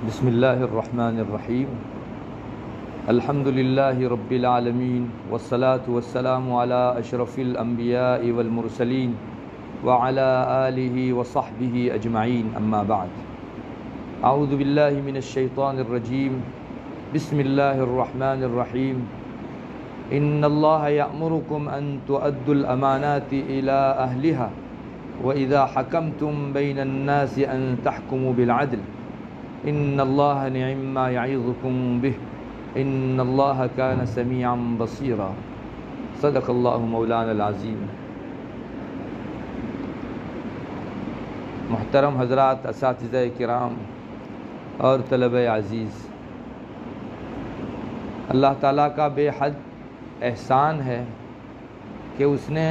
بسم اللہ الرحمن الرحیم الحمد للہ رب العالمین والصلاة والسلام علی اشرف الانبیاء والمرسلین وعلی آلہ وصحبہ اجمعین اما بعد اعوذ باللہ من الشیطان الرجیم بسم اللہ الرحمن الرحیم ان اللہ یأمرکم ان تؤدوا الامانات الی اہلہا وَإِذَا حَكَمْتُمْ بَيْنَ النَّاسِ أَن تَحْكُمُوا بِالْعَدْلِ إِنَّ اللَّهَ نِعِمَّا يَعِظُكُمْ بِهِ إِنَّ اللَّهَ كَانَ سَمِيعًا بَصِيرًا صدق اللہ مولانا العظیم۔ محترم حضرات، اساتذہ کرام اور طلبہ عزیز، اللہ تعالیٰ کا بے حد احسان ہے کہ اس نے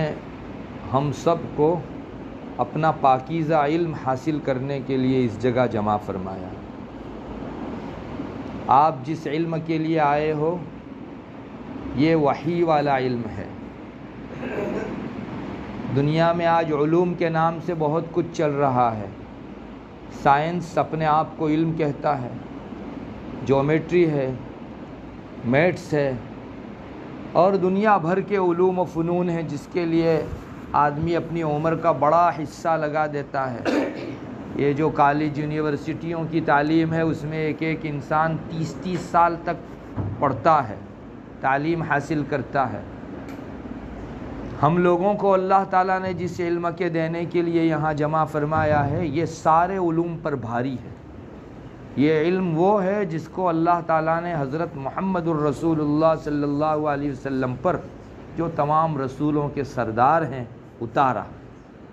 ہم سب کو اپنا پاکیزہ علم حاصل کرنے کے لیے اس جگہ جمع فرمایا۔ آپ جس علم کے لیے آئے ہو یہ وحی والا علم ہے۔ دنیا میں آج علوم کے نام سے بہت کچھ چل رہا ہے۔ سائنس اپنے آپ کو علم کہتا ہے، جیومیٹری ہے، میتھس ہے اور دنیا بھر کے علوم و فنون ہیں جس کے لیے آدمی اپنی عمر کا بڑا حصہ لگا دیتا ہے۔ یہ جو کالج یونیورسٹیوں کی تعلیم ہے اس میں ایک ایک انسان 30 سال تک پڑھتا ہے، تعلیم حاصل کرتا ہے۔ ہم لوگوں کو اللہ تعالیٰ نے جس علم کے دینے کے لیے یہاں جمع فرمایا ہے یہ سارے علوم پر بھاری ہے۔ یہ علم وہ ہے جس کو اللہ تعالیٰ نے حضرت محمد الرسول اللہ صلی اللہ علیہ وسلم پر، جو تمام رسولوں کے سردار ہیں، اتارا،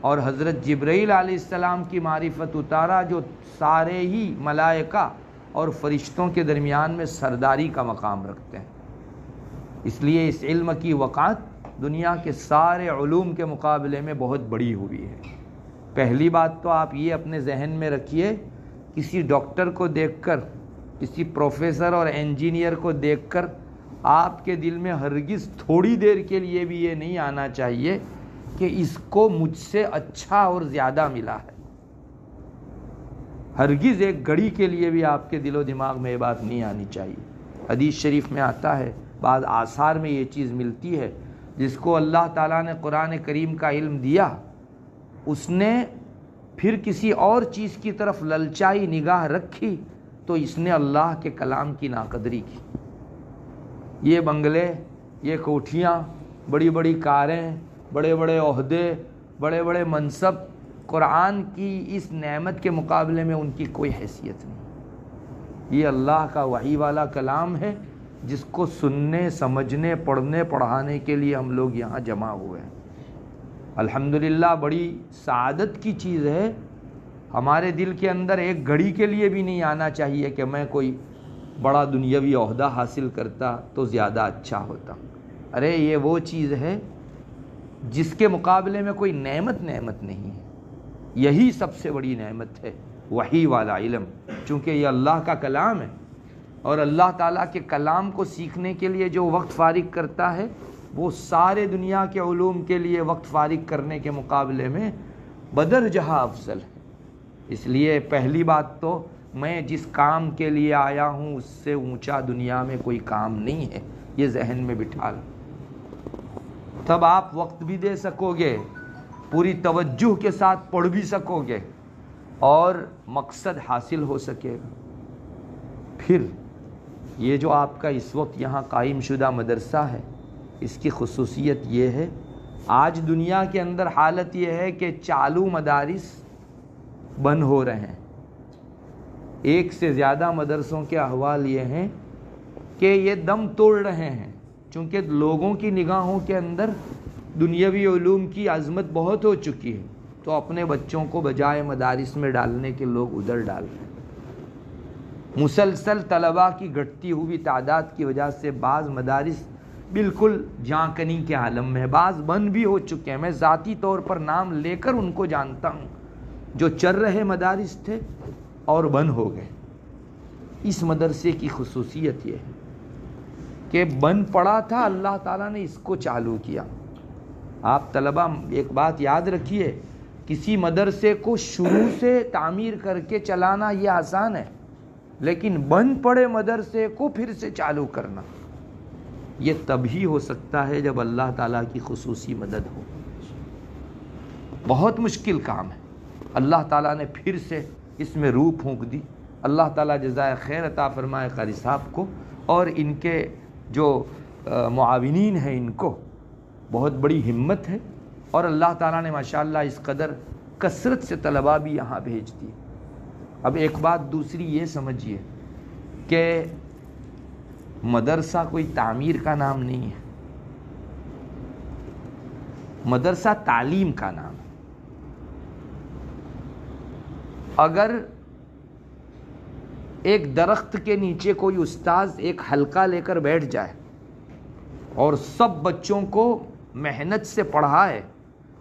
اور حضرت جبرائیل علیہ السلام کی معرفت اتارا جو سارے ہی ملائکہ اور فرشتوں کے درمیان میں سرداری کا مقام رکھتے ہیں۔ اس لیے اس علم کی وقعت دنیا کے سارے علوم کے مقابلے میں بہت بڑی ہوئی ہے۔ پہلی بات تو آپ یہ اپنے ذہن میں رکھیے، کسی ڈاکٹر کو دیکھ کر، کسی پروفیسر اور انجینئر کو دیکھ کر آپ کے دل میں ہرگز تھوڑی دیر کے لیے بھی یہ نہیں آنا چاہیے کہ اس کو مجھ سے اچھا اور زیادہ ملا ہے۔ ہرگز ایک گھڑی کے لیے بھی آپ کے دل و دماغ میں یہ بات نہیں آنی چاہیے۔ حدیث شریف میں آتا ہے، بعض آثار میں یہ چیز ملتی ہے، جس کو اللہ تعالیٰ نے قرآن کریم کا علم دیا، اس نے پھر کسی اور چیز کی طرف للچائی نگاہ رکھی تو اس نے اللہ کے کلام کی ناقدری کی۔ یہ بنگلے، یہ کوٹھیاں، بڑی بڑی کاریں، بڑے بڑے عہدے، بڑے بڑے منصب، قرآن کی اس نعمت کے مقابلے میں ان کی کوئی حیثیت نہیں۔ یہ اللہ کا وحی والا کلام ہے جس کو سننے، سمجھنے، پڑھنے، پڑھانے کے لیے ہم لوگ یہاں جمع ہوئے ہیں۔ الحمدللہ بڑی سعادت کی چیز ہے۔ ہمارے دل کے اندر ایک گھڑی کے لیے بھی نہیں آنا چاہیے کہ میں کوئی بڑا دنیاوی عہدہ حاصل کرتا تو زیادہ اچھا ہوتا۔ ارے یہ وہ چیز ہے جس کے مقابلے میں کوئی نعمت نہیں ہے۔ یہی سب سے بڑی نعمت ہے، وحی والا علم، چونکہ یہ اللہ کا کلام ہے، اور اللہ تعالیٰ کے کلام کو سیکھنے کے لیے جو وقت فارغ کرتا ہے وہ سارے دنیا کے علوم کے لیے وقت فارغ کرنے کے مقابلے میں بدرجہ افضل ہے۔ اس لیے پہلی بات تو میں جس کام کے لیے آیا ہوں اس سے اونچا دنیا میں کوئی کام نہیں ہے، یہ ذہن میں بٹھا لو۔ تب آپ وقت بھی دے سکو گے، پوری توجہ کے ساتھ پڑھ بھی سکو گے اور مقصد حاصل ہو سکے گا۔ پھر یہ جو آپ کا اس وقت یہاں قائم شدہ مدرسہ ہے، اس کی خصوصیت یہ ہے، آج دنیا کے اندر حالت یہ ہے کہ چالو مدارس بند ہو رہے ہیں۔ ایک سے زیادہ مدرسوں کے احوال یہ ہیں کہ یہ دم توڑ رہے ہیں، چونکہ لوگوں کی نگاہوں کے اندر دنیاوی علوم کی عظمت بہت ہو چکی ہے، تو اپنے بچوں کو بجائے مدارس میں ڈالنے کے لوگ ادھر ڈال رہے ہیں۔ مسلسل طلباء کی گھٹتی ہوئی تعداد کی وجہ سے بعض مدارس بالکل جاں کنی کے عالم میں ہے، بعض بند بھی ہو چکے ہیں۔ میں ذاتی طور پر نام لے کر ان کو جانتا ہوں جو چل رہے مدارس تھے اور بند ہو گئے۔ اس مدرسے کی خصوصیت یہ ہے کہ بند پڑا تھا، اللہ تعالیٰ نے اس کو چالو کیا۔ آپ طلباء ایک بات یاد رکھیے، کسی مدرسے کو شروع سے تعمیر کر کے چلانا یہ آسان ہے، لیکن بند پڑے مدرسے کو پھر سے چالو کرنا یہ تبھی ہو سکتا ہے جب اللہ تعالیٰ کی خصوصی مدد ہو. بہت مشکل کام ہے. اللہ تعالیٰ نے پھر سے اس میں روح پھونک دی. اللہ تعالیٰ جزائے خیر عطا فرمائے قاری صاحب کو اور ان کے جو معاونین ہیں ان کو. بہت بڑی ہمت ہے اور اللہ تعالیٰ نے ماشاءاللہ اس قدر کثرت سے طلباء بھی یہاں بھیج دی. اب ایک بات دوسری یہ سمجھیے کہ مدرسہ کوئی تعمیر کا نام نہیں ہے. مدرسہ تعلیم کا نام ہے. اگر ایک درخت کے نیچے کوئی استاذ ایک حلقہ لے کر بیٹھ جائے اور سب بچوں کو محنت سے پڑھائے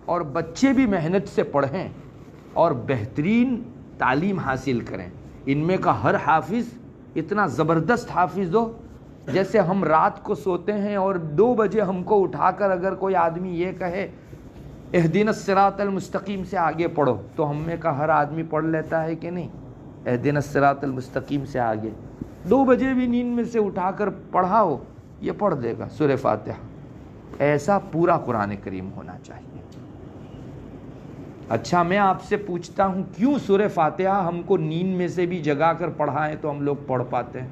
اور بچے بھی محنت سے پڑھیں اور بہترین تعلیم حاصل کریں، ان میں کا ہر حافظ اتنا زبردست حافظ ہو جیسے ہم رات کو سوتے ہیں اور 2 بجے ہم کو اٹھا کر اگر کوئی آدمی یہ کہے اہدنا الصراط المستقیم سے آگے پڑھو تو ہم میں کا ہر آدمی پڑھ لیتا ہے کہ نہیں؟ اہدنا الصراط المستقیم سے آگے 2 بجے بھی نیند میں سے اٹھا کر پڑھاؤ یہ پڑھ دے گا سورہ فاتحہ. ایسا پورا قرآن کریم ہونا چاہیے. اچھا میں آپ سے پوچھتا ہوں کیوں سورہ فاتحہ ہم کو نیند میں سے بھی جگا کر پڑھائیں تو ہم لوگ پڑھ پاتے ہیں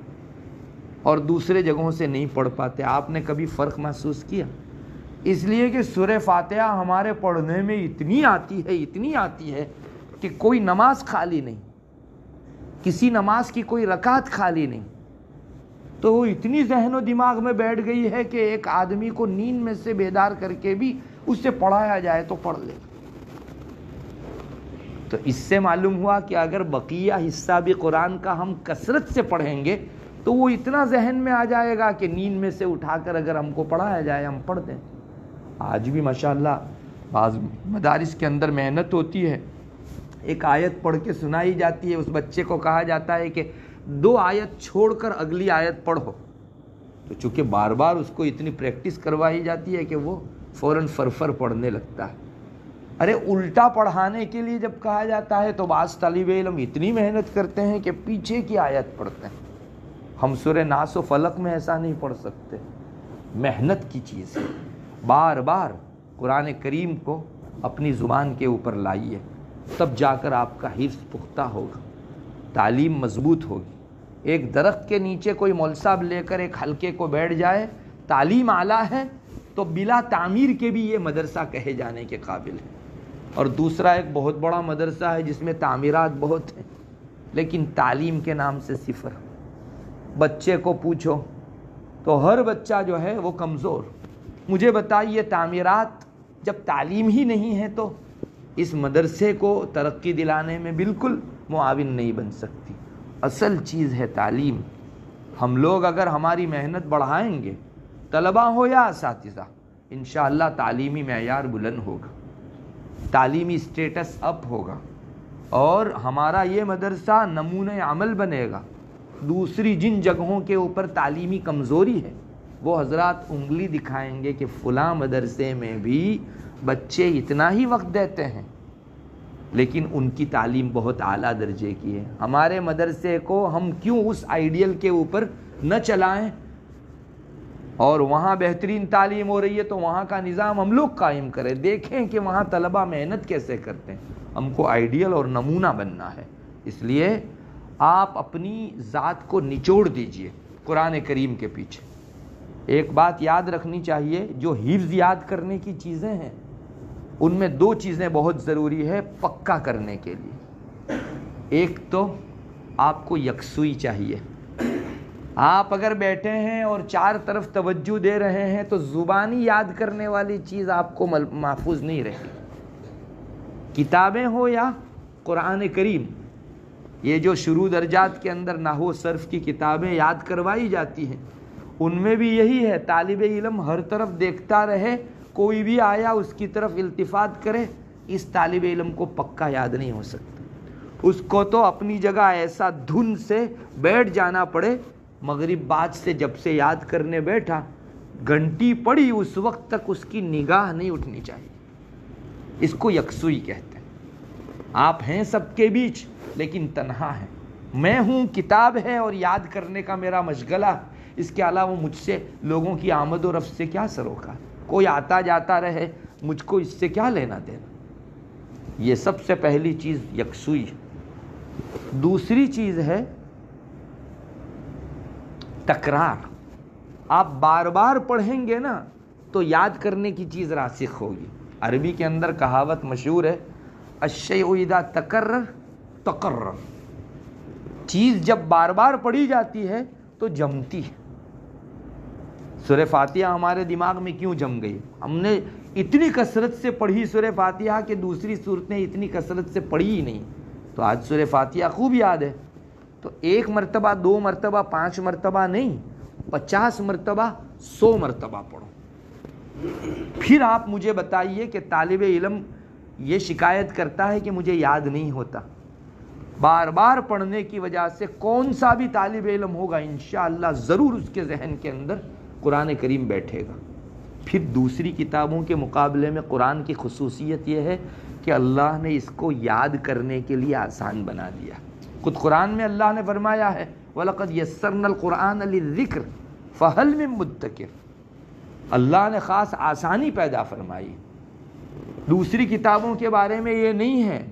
اور دوسرے جگہوں سے نہیں پڑھ پاتے؟ آپ نے کبھی فرق محسوس کیا؟ اس لیے کہ سورہ فاتحہ ہمارے پڑھنے میں اتنی آتی ہے کہ کوئی نماز خالی نہیں، کسی نماز کی کوئی رکعت خالی نہیں. تو وہ اتنی ذہن و دماغ میں بیٹھ گئی ہے کہ ایک آدمی کو نیند میں سے بیدار کر کے بھی اس سے پڑھایا جائے تو پڑھ لے. تو اس سے معلوم ہوا کہ اگر بقیہ حصہ بھی قرآن کا ہم کثرت سے پڑھیں گے تو وہ اتنا ذہن میں آ جائے گا کہ نیند میں سے اٹھا کر اگر ہم کو پڑھایا جائے ہم پڑھ دیں. آج بھی ماشاءاللہ بعض مدارس کے اندر محنت ہوتی ہے، ایک آیت پڑھ کے سنائی جاتی ہے، اس بچے کو کہا جاتا ہے کہ 2 آیت چھوڑ کر اگلی آیت پڑھو. تو چونکہ بار بار اس کو اتنی پریکٹس کروائی جاتی ہے کہ وہ فوراً فرفر پڑھنے لگتا ہے. ارے الٹا پڑھانے کے لیے جب کہا جاتا ہے تو بعض طالب علم اتنی محنت کرتے ہیں کہ پیچھے کی آیت پڑھتے ہیں. ہم سورہ ناس و فلق میں ایسا نہیں پڑھ سکتے. محنت کی چیز ہے. بار بار قرآن کریم کو اپنی زبان کے اوپر لائیے تب جا کر آپ کا حفظ پختہ ہوگا، تعلیم مضبوط ہوگی. ایک درخت کے نیچے کوئی مول صاحب لے کر ایک حلقے کو بیٹھ جائے، تعلیم اعلیٰ ہے تو بلا تعمیر کے بھی یہ مدرسہ کہے جانے کے قابل ہے. اور دوسرا ایک بہت بڑا مدرسہ ہے جس میں تعمیرات بہت ہیں لیکن تعلیم کے نام سے صفر. بچے کو پوچھو تو ہر بچہ جو ہے وہ کمزور. مجھے بتائیے تعمیرات جب تعلیم ہی نہیں ہے تو اس مدرسے کو ترقی دلانے میں بالکل معاون نہیں بن سکتی. اصل چیز ہے تعلیم. ہم لوگ اگر ہماری محنت بڑھائیں گے، طلباء ہو یا اساتذہ، انشاءاللہ تعلیمی معیار بلند ہوگا، تعلیمی سٹیٹس اپ ہوگا اور ہمارا یہ مدرسہ نمونہ عمل بنے گا. دوسری جن جگہوں کے اوپر تعلیمی کمزوری ہے وہ حضرات انگلی دکھائیں گے کہ فلاں مدرسے میں بھی بچے اتنا ہی وقت دیتے ہیں لیکن ان کی تعلیم بہت اعلیٰ درجے کی ہے. ہمارے مدرسے کو ہم کیوں اس آئیڈیل کے اوپر نہ چلائیں اور وہاں بہترین تعلیم ہو رہی ہے تو وہاں کا نظام ہم لوگ قائم کریں. دیکھیں کہ وہاں طلباء محنت کیسے کرتے ہیں. ہم کو آئیڈیل اور نمونہ بننا ہے. اس لیے آپ اپنی ذات کو نچوڑ دیجئے قرآن کریم کے پیچھے. ایک بات یاد رکھنی چاہیے، جو حفظ یاد کرنے کی چیزیں ہیں ان میں 2 چیزیں بہت ضروری ہے پکا کرنے کے لیے. ایک تو آپ کو یکسوئی چاہیے. آپ اگر بیٹھے ہیں اور 4 طرف توجہ دے رہے ہیں تو زبانی یاد کرنے والی چیز آپ کو محفوظ نہیں رہے. کتابیں ہو یا قرآن کریم، یہ جو شروع درجات کے اندر نحو صرف کی کتابیں یاد کروائی جاتی ہیں ان میں بھی یہی ہے. طالب علم ہر طرف دیکھتا رہے، کوئی بھی آیا اس کی طرف التفات کرے، اس طالب علم کو پکا یاد نہیں ہو سکتا. اس کو تو اپنی جگہ ایسا دھن سے بیٹھ جانا پڑے. مغرب بعد سے جب سے یاد کرنے بیٹھا، گھنٹی پڑی اس وقت تک اس کی نگاہ نہیں اٹھنی چاہیے. اس کو یکسوئی کہتے ہیں. آپ ہیں سب کے بیچ لیکن تنہا ہیں. میں ہوں، کتاب ہے اور یاد کرنے کا میرا مشغلہ، اس کے علاوہ مجھ سے لوگوں کی آمد و رفت سے کیا سروکار، کوئی آتا جاتا رہے، مجھ کو اس سے کیا لینا دینا۔ یہ سب سے پہلی چیز یکسوئی ہے۔ دوسری چیز ہے تکرار۔ آپ بار بار پڑھیں گے نا تو یاد کرنے کی چیز راسخ ہوگی۔ عربی کے اندر کہاوت مشہور ہے، الشیء اذا تکرر تقرر۔ چیز جب بار بار پڑھی جاتی ہے تو جمتی ہے۔ سورہ فاتحہ ہمارے دماغ میں کیوں جم گئی؟ ہم نے اتنی کثرت سے پڑھی سورہ فاتحہ کہ دوسری صورتیں اتنی کثرت سے پڑھی ہی نہیں، تو آج سورہ فاتحہ خوب یاد ہے۔ تو 1 مرتبہ 2 مرتبہ 5 مرتبہ نہیں، 50 مرتبہ 100 مرتبہ پڑھو۔ پھر آپ مجھے بتائیے کہ طالب علم یہ شکایت کرتا ہے کہ مجھے یاد نہیں ہوتا۔ بار بار پڑھنے کی وجہ سے کون سا بھی طالب علم ہوگا انشاءاللہ ضرور اس کے ذہن کے اندر قرآن کریم بیٹھے گا۔ پھر دوسری کتابوں کے مقابلے میں قرآن کی خصوصیت یہ ہے کہ اللہ نے اس کو یاد کرنے کے لیے آسان بنا دیا۔ خود قرآن میں اللہ نے فرمایا ہے وَلَقَدْ يَسَّرْنَا الْقُرْآنَ لِلذِّكْرِ فَهَلْ مِن مُدَّكِرٍ۔ اللہ نے خاص آسانی پیدا فرمائی۔ دوسری کتابوں کے بارے میں یہ نہیں ہے،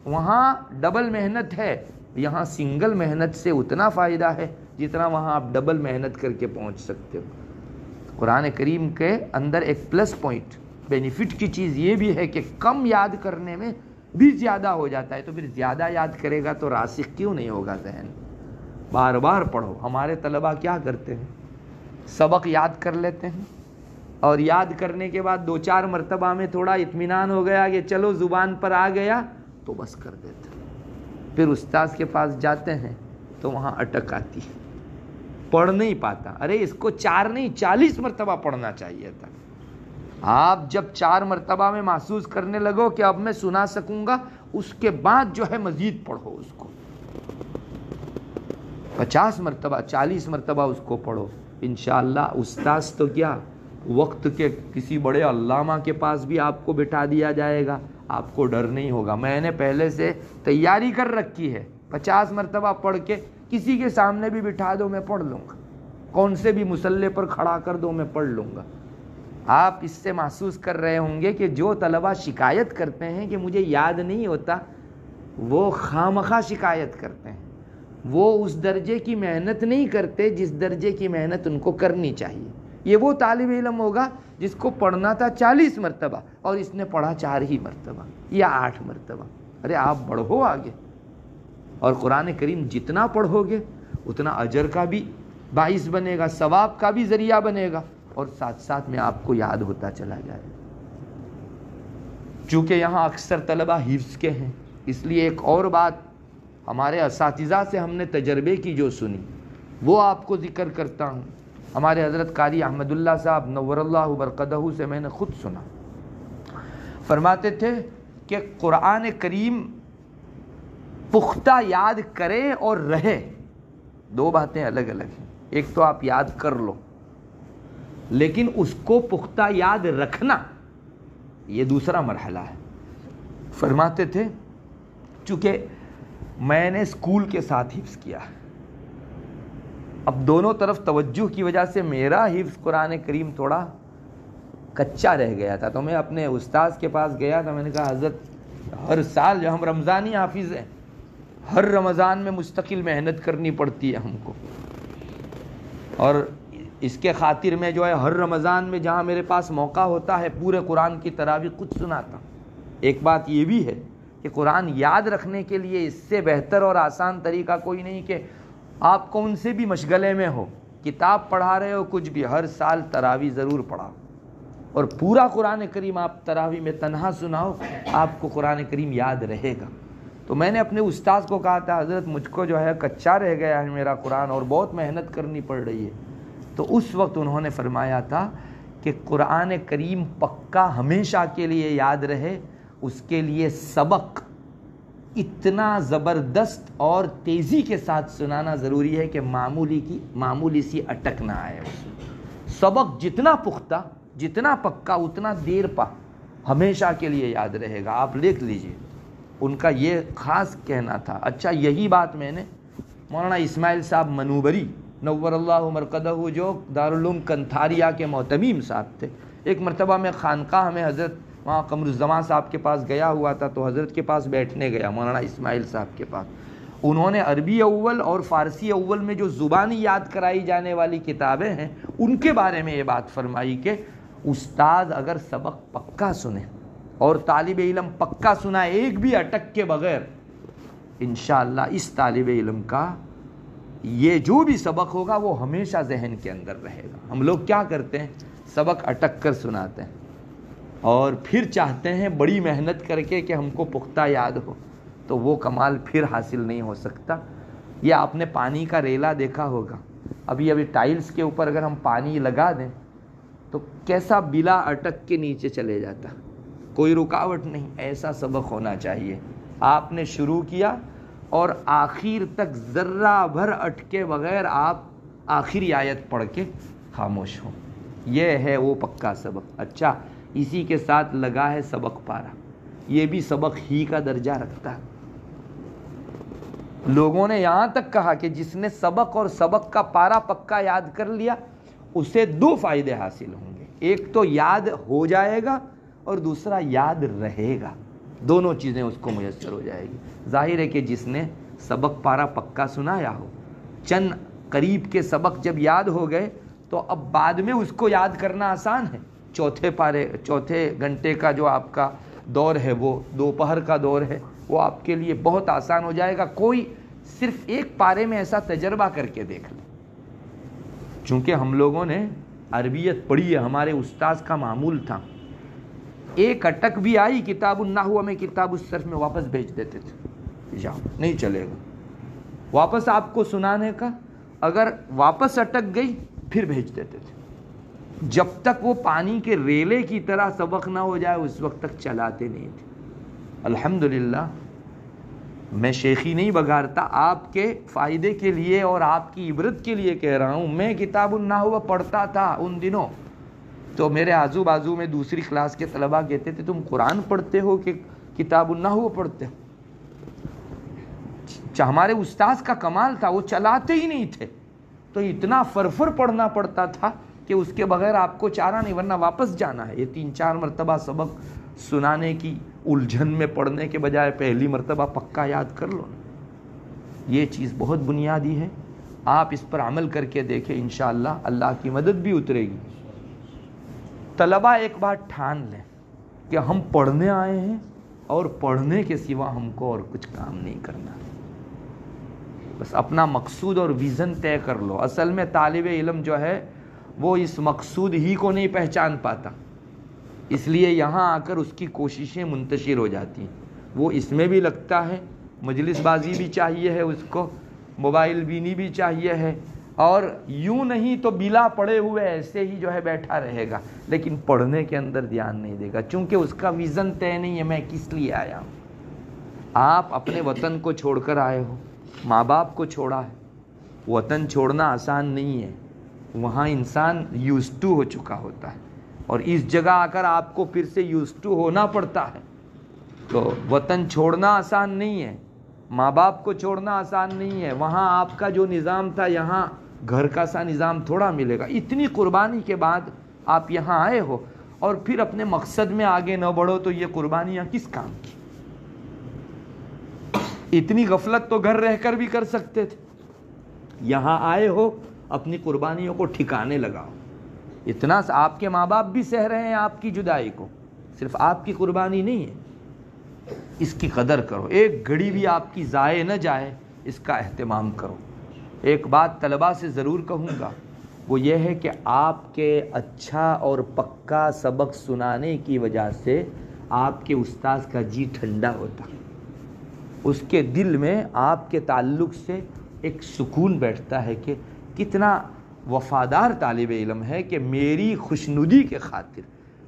وہاں ڈبل محنت ہے، یہاں سنگل محنت سے اتنا فائدہ ہے جتنا وہاں آپ ڈبل محنت کر کے پہنچ سکتے ہو۔ قرآن کریم کے اندر ایک پلس پوائنٹ بینیفٹ کی چیز یہ بھی ہے کہ کم یاد کرنے میں بھی زیادہ ہو جاتا ہے، تو پھر زیادہ یاد کرے گا تو راسخ کیوں نہیں ہوگا ذہن؟ بار بار پڑھو۔ ہمارے طلباء کیا کرتے ہیں؟ سبق یاد کر لیتے ہیں اور یاد کرنے کے بعد 2-4 مرتبہ میں تھوڑا اطمینان ہو گیا کہ چلو زبان پر آ گیا تو بس کر دیتے ہیں۔ پھر استاذ کے پاس جاتے ہیں تو وہاں اٹک آتی ہے، پڑھ نہیں پاتا۔ ارے اس کو 4 نہیں 40 مرتبہ پڑھنا چاہیے تھا۔ آپ جب 4 مرتبہ میں محسوس کرنے لگو کہ اب میں سنا سکوں گا، اس کے بعد جو ہے مزید پڑھو اس کو، 50 مرتبہ 40 مرتبہ اس کو پڑھو۔ انشاءاللہ استاذ تو کیا، وقت کے کسی بڑے علامہ کے پاس بھی آپ کو بٹھا دیا جائے گا، آپ کو ڈر نہیں ہوگا۔ میں نے پہلے سے تیاری کر رکھی ہے، 50 مرتبہ پڑھ کے کسی کے سامنے بھی بٹھا دو میں پڑھ لوں گا، کون سے بھی مصلے پر کھڑا کر دو میں پڑھ لوں گا۔ آپ اس سے محسوس کر رہے ہوں گے کہ جو طلبہ شکایت کرتے ہیں کہ مجھے یاد نہیں ہوتا، وہ خامخواہ شکایت کرتے ہیں، وہ اس درجے کی محنت نہیں کرتے جس درجے کی محنت ان کو کرنی چاہیے۔ یہ وہ طالب علم ہوگا جس کو پڑھنا تھا 40 مرتبہ اور اس نے پڑھا 4 ہی مرتبہ یا 8 مرتبہ۔ ارے آپ بڑھو آگے، اور قرآن کریم جتنا پڑھو گے اتنا اجر کا بھی باعث بنے گا، ثواب کا بھی ذریعہ بنے گا، اور ساتھ ساتھ میں آپ کو یاد ہوتا چلا جائے گا۔ چونکہ یہاں اکثر طلبہ حفظ کے ہیں، اس لیے ایک اور بات ہمارے اساتذہ سے ہم نے تجربے کی جو سنی وہ آپ کو ذکر کرتا ہوں۔ ہمارے حضرت قاری احمد اللہ صاحب نور اللہ برکتہ سے میں نے خود سنا، فرماتے تھے کہ قرآن کریم پختہ یاد کرے اور رہے، 2 باتیں الگ الگ ہیں۔ ایک تو آپ یاد کر لو، لیکن اس کو پختہ یاد رکھنا یہ دوسرا مرحلہ ہے۔ فرماتے تھے چونکہ میں نے اسکول کے ساتھ حفظ کیا ہے، اب دونوں طرف توجہ کی وجہ سے میرا حفظ قرآن کریم تھوڑا کچا رہ گیا تھا، تو میں اپنے استاذ کے پاس گیا تھا، میں نے کہا حضرت ہر سال جو ہم رمضانی حافظ ہیں، ہر رمضان میں مستقل محنت کرنی پڑتی ہے ہم کو، اور اس کے خاطر میں جو ہے ہر رمضان میں جہاں میرے پاس موقع ہوتا ہے پورے قرآن کی تراویح خود سناتا ہوں۔ ایک بات یہ بھی ہے کہ قرآن یاد رکھنے کے لیے اس سے بہتر اور آسان طریقہ کوئی نہیں کہ آپ کون سے بھی مشغلے میں ہو، کتاب پڑھا رہے ہو کچھ بھی، ہر سال تراویح ضرور پڑھاؤ اور پورا قرآن کریم آپ تراویح میں تنہا سناؤ، آپ کو قرآن کریم یاد رہے گا۔ تو میں نے اپنے استاذ کو کہا تھا حضرت مجھ کو جو ہے کچا رہ گیا ہے میرا قرآن اور بہت محنت کرنی پڑ رہی ہے، تو اس وقت انہوں نے فرمایا تھا کہ قرآن کریم پکا ہمیشہ کے لیے یاد رہے، اس کے لیے سبق اتنا زبردست اور تیزی کے ساتھ سنانا ضروری ہے کہ معمولی سی اٹک نہ آئے اس میں۔ سبق جتنا پختہ جتنا پکا اتنا دیر پا ہمیشہ کے لیے یاد رہے گا۔ آپ لکھ لیجئے، ان کا یہ خاص کہنا تھا۔ اچھا یہی بات میں نے مولانا اسماعیل صاحب منوبری نور اللہ مرقدہ، جو دارالعلوم کنتھاریا کے محتمیم صاحب تھے، ایک مرتبہ میں خانقاہ میں حضرت وہاں قمر الزمان صاحب کے پاس گیا ہوا تھا، تو حضرت کے پاس بیٹھنے گیا مولانا اسماعیل صاحب کے پاس. انہوں نے عربی اول اور فارسی اول میں جو زبانی یاد کرائی جانے والی کتابیں ہیں ان کے بارے میں یہ بات فرمائی کہ استاد اگر سبق پکا سنے اور طالب علم پکا سنا ایک بھی اٹک کے بغیر، انشاءاللہ اس طالب علم کا یہ جو بھی سبق ہوگا وہ ہمیشہ ذہن کے اندر رہے گا. ہم لوگ کیا کرتے ہیں، سبق اٹک کر سناتے ہیں اور پھر چاہتے ہیں بڑی محنت کر کے کہ ہم کو پختہ یاد ہو، تو وہ کمال پھر حاصل نہیں ہو سکتا. یہ آپ نے پانی کا ریلا دیکھا ہوگا، ابھی ٹائلز کے اوپر اگر ہم پانی لگا دیں تو کیسا بلا اٹک کے نیچے چلے جاتا، کوئی رکاوٹ نہیں. ایسا سبق ہونا چاہیے. آپ نے شروع کیا اور آخر تک ذرہ بھر اٹکے بغیر آپ آخری آیت پڑھ کے خاموش ہوں. یہ ہے وہ پکا سبق. اچھا، اسی کے ساتھ لگا ہے سبق پارا، یہ بھی سبق ہی کا درجہ رکھتا ہے. لوگوں نے یہاں تک کہا کہ جس نے سبق اور سبق کا پارا پکا یاد کر لیا اسے 2 فائدے حاصل ہوں گے، ایک تو یاد ہو جائے گا اور دوسرا یاد رہے گا. دونوں چیزیں اس کو میسر ہو جائے گی. ظاہر ہے کہ جس نے سبق پارا پکا سنایا ہو، چند قریب کے سبق جب یاد ہو گئے تو اب بعد میں اس کو یاد کرنا آسان ہے. چوتھے گھنٹے کا جو آپ کا دور ہے، وہ دوپہر کا دور ہے، وہ آپ کے لیے بہت آسان ہو جائے گا. کوئی صرف ایک پارے میں ایسا تجربہ کر کے دیکھ لیں. چونکہ ہم لوگوں نے عربیت پڑھی ہے، ہمارے استاذ کا معمول تھا، ایک اٹک بھی آئی کتاب النحو میں کتاب الصرف میں واپس بھیج دیتے تھے، جاؤ نہیں چلے گا. واپس آپ کو سنانے کا، اگر واپس اٹک گئی پھر بھیج دیتے تھے. جب تک وہ پانی کے ریلے کی طرح سبق نہ ہو جائے اس وقت تک چلاتے نہیں تھے. الحمدللہ میں شیخی نہیں بگارتا، آپ کے فائدے کے لیے اور آپ کی عبرت کے لیے کہہ رہا ہوں. میں کتاب النحو پڑھتا تھا ان دنوں، تو میرے آزو بازو میں دوسری کلاس کے طلباء کہتے تھے تم قرآن پڑھتے ہو کہ کتاب النحو پڑھتے ہو. ہمارے استاذ کا کمال تھا، وہ چلاتے ہی نہیں تھے، تو اتنا فرفر پڑھنا پڑتا تھا کہ اس کے بغیر آپ کو چارہ نہیں، ورنہ واپس جانا ہے. یہ 3-4 مرتبہ سبق سنانے کی الجھن میں پڑھنے کے بجائے پہلی مرتبہ پکا یاد کر لو. یہ چیز بہت بنیادی ہے. آپ اس پر عمل کر کے دیکھیں، انشاءاللہ اللہ کی مدد بھی اترے گی. طلبہ ایک بات ٹھان لیں کہ ہم پڑھنے آئے ہیں اور پڑھنے کے سوا ہم کو اور کچھ کام نہیں کرنا. بس اپنا مقصود اور ویژن طے کر لو. اصل میں طالب علم جو ہے وہ اس مقصود ہی کو نہیں پہچان پاتا، اس لیے یہاں آ کر اس کی کوششیں منتشر ہو جاتی ہیں. وہ اس میں بھی لگتا ہے، مجلس بازی بھی چاہیے ہے اس کو، موبائل بینی بھی چاہیے ہے، اور یوں نہیں تو بلا پڑے ہوئے ایسے ہی جو ہے بیٹھا رہے گا، لیکن پڑھنے کے اندر دھیان نہیں دے گا، چونکہ اس کا ویژن طے نہیں ہے میں کس لیے آیا ہوں. آپ اپنے وطن کو چھوڑ کر آئے ہو، ماں باپ کو چھوڑا ہے. وطن چھوڑنا آسان نہیں ہے، وہاں انسان یوز ٹو ہو چکا ہوتا ہے، اور اس جگہ آ کر آپ کو پھر سے یوز ٹو ہونا پڑتا ہے. تو وطن چھوڑنا آسان نہیں ہے، ماں باپ کو چھوڑنا آسان نہیں ہے. وہاں آپ کا جو نظام تھا یہاں گھر کا سا نظام تھوڑا ملے گا. اتنی قربانی کے بعد آپ یہاں آئے ہو اور پھر اپنے مقصد میں آگے نہ بڑھو تو یہ قربانیاں کس کام کی؟ اتنی غفلت تو گھر رہ کر بھی کر سکتے تھے. یہاں آئے ہو اپنی قربانیوں کو ٹھکانے لگاؤ. اتنا آپ کے ماں باپ بھی سہ رہے ہیں آپ کی جدائی کو، صرف آپ کی قربانی نہیں ہے. اس کی قدر کرو، ایک گھڑی بھی آپ کی ضائع نہ جائے، اس کا اہتمام کرو. ایک بات طلباء سے ضرور کہوں گا، وہ یہ ہے کہ آپ کے اچھا اور پکا سبق سنانے کی وجہ سے آپ کے استاذ کا جی ٹھنڈا ہوتا، اس کے دل میں آپ کے تعلق سے ایک سکون بیٹھتا ہے کہ کتنا وفادار طالب علم ہے، کہ میری خوشنودی کے خاطر،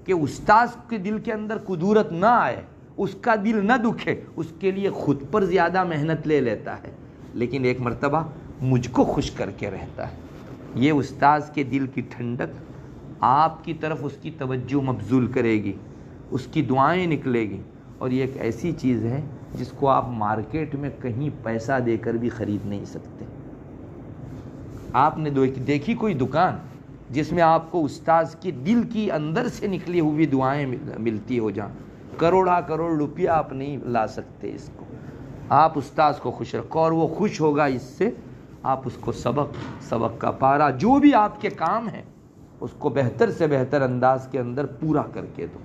کہ استاذ کے دل کے اندر کدورت نہ آئے، اس کا دل نہ دکھے، اس کے لیے خود پر زیادہ محنت لے لیتا ہے، لیکن ایک مرتبہ مجھ کو خوش کر کے رہتا ہے. یہ استاذ کے دل کی ٹھنڈک آپ کی طرف اس کی توجہ مبذول کرے گی، اس کی دعائیں نکلے گی، اور یہ ایک ایسی چیز ہے جس کو آپ مارکیٹ میں کہیں پیسہ دے کر بھی خرید نہیں سکتے. آپ نے دیکھی کوئی دکان جس میں آپ کو استاذ کے دل کی اندر سے نکلی ہوئی دعائیں ملتی ہو جہاں کروڑا کروڑ روپیہ آپ نہیں لا سکتے اس کو. آپ استاذ کو خوش رکھو اور وہ خوش ہوگا اس سے. آپ اس کو سبق کا پارا جو بھی آپ کے کام ہے اس کو بہتر سے بہتر انداز کے اندر پورا کر کے دو.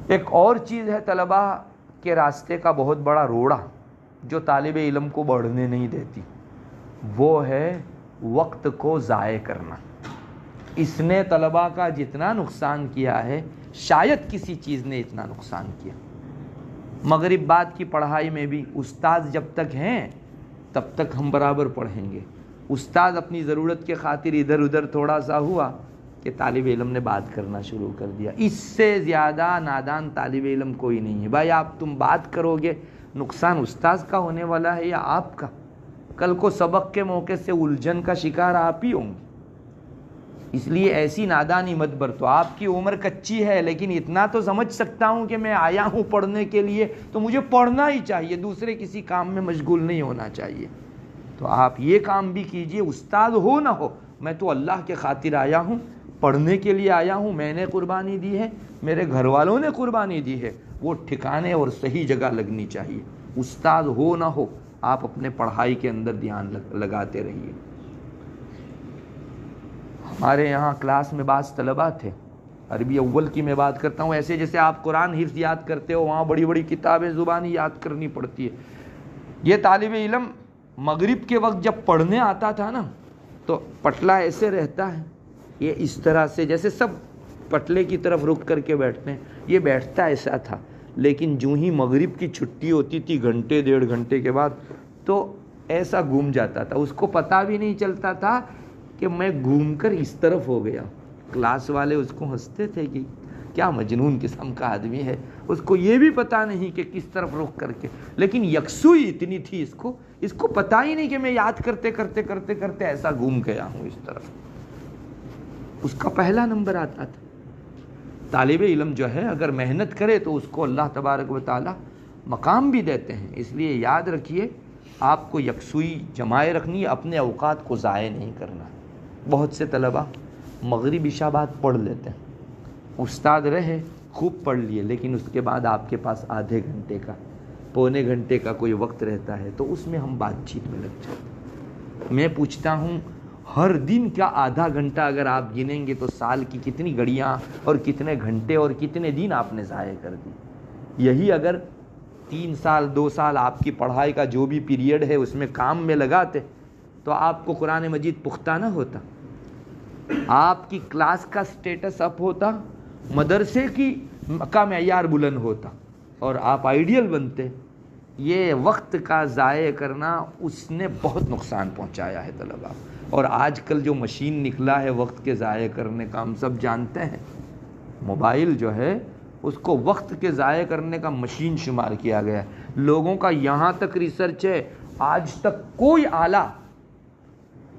ایک اور چیز ہے طلباء کے راستے کا بہت بڑا روڑا جو طالب علم کو بڑھنے نہیں دیتی، وہ ہے وقت کو ضائع کرنا. اس نے طلباء کا جتنا نقصان کیا ہے شاید کسی چیز نے اتنا نقصان کیا. مغرب بعد کی پڑھائی میں بھی استاد جب تک ہیں تب تک ہم برابر پڑھیں گے. استاد اپنی ضرورت کے خاطر ادھر ادھر تھوڑا سا ہوا کہ طالب علم نے بات کرنا شروع کر دیا. اس سے زیادہ نادان طالب علم کوئی نہیں ہے. بھائی تم بات کرو گے، نقصان استاذ کا ہونے والا ہے یا آپ کا؟ کل کو سبق کے موقع سے الجھن کا شکار آپ ہی ہوں گے. اس لیے ایسی نادانی مت برتو. آپ کی عمر کچی ہے لیکن اتنا تو سمجھ سکتا ہوں کہ میں آیا ہوں پڑھنے کے لیے تو مجھے پڑھنا ہی چاہیے، دوسرے کسی کام میں مشغول نہیں ہونا چاہیے. تو آپ یہ کام بھی کیجئے، استاد ہو نہ ہو میں تو اللہ کے خاطر آیا ہوں، پڑھنے کے لیے آیا ہوں. میں نے قربانی دی ہے، میرے گھر والوں نے قربانی دی ہے، وہ ٹھکانے اور صحیح جگہ لگنی چاہیے. استاد ہو نہ ہو آپ اپنے پڑھائی کے اندر دھیان لگاتے رہیے. ہمارے یہاں کلاس میں بعض طلباء تھے، عربی اول کی میں بات کرتا ہوں، ایسے جیسے آپ قرآن حفظ یاد کرتے ہو وہاں بڑی بڑی کتابیں زبانی یاد کرنی پڑتی ہے. یہ طالب علم مغرب کے وقت جب پڑھنے آتا تھا نا تو پٹلہ ایسے رہتا ہے، یہ اس طرح سے جیسے سب پٹلے کی طرف رک کر کے بیٹھتے ہیں، یہ بیٹھتا ایسا تھا. لیکن جو ہی مغرب کی چھٹی ہوتی تھی گھنٹے ڈیڑھ گھنٹے کے بعد تو ایسا گھوم جاتا تھا، اس کو پتہ بھی نہیں چلتا تھا کہ میں گھوم کر اس طرف ہو گیا. کلاس والے اس کو ہنستے تھے کہ کیا مجنون قسم کا آدمی ہے، اس کو یہ بھی پتہ نہیں کہ کس طرف رخ کر کے. لیکن یکسوئی اتنی تھی اس کو پتہ ہی نہیں کہ میں یاد کرتے کرتے کرتے کرتے ایسا گھوم گیا ہوں اس طرف. اس کا پہلا نمبر آتا تھا. طالب علم جو ہے اگر محنت کرے تو اس کو اللہ تبارک و تعالی مقام بھی دیتے ہیں. اس لیے یاد رکھیے آپ کو یکسوئی جمائے رکھنی ہے، اپنے اوقات کو ضائع نہیں کرنا. بہت سے طلباء مغرب عشاء بعد پڑھ لیتے ہیں، استاد رہے خوب پڑھ لیے، لیکن اس کے بعد آپ کے پاس آدھے گھنٹے کا پونے گھنٹے کا کوئی وقت رہتا ہے تو اس میں ہم بات چیت میں لگ جاتے ہیں. میں پوچھتا ہوں ہر دن کا آدھا گھنٹہ اگر آپ گنیں گے تو سال کی کتنی گھڑیاں اور کتنے گھنٹے اور کتنے دن آپ نے ضائع کر دی. یہی اگر 3 سال 2 سال آپ کی پڑھائی کا جو بھی پیریڈ ہے اس میں کام میں لگاتے تو آپ کو قرآن مجید پختہ نہ ہوتا، آپ کی کلاس کا سٹیٹس اپ ہوتا، مدرسے کا معیار بلند ہوتا اور آپ آئیڈیل بنتے. یہ وقت کا ضائع کرنا اس نے بہت نقصان پہنچایا ہے طلباء. اور آج کل جو مشین نکلا ہے وقت کے ضائع کرنے کا ہم سب جانتے ہیں، موبائل جو ہے اس کو وقت کے ضائع کرنے کا مشین شمار کیا گیا ہے. لوگوں کا یہاں تک ریسرچ ہے آج تک کوئی آلہ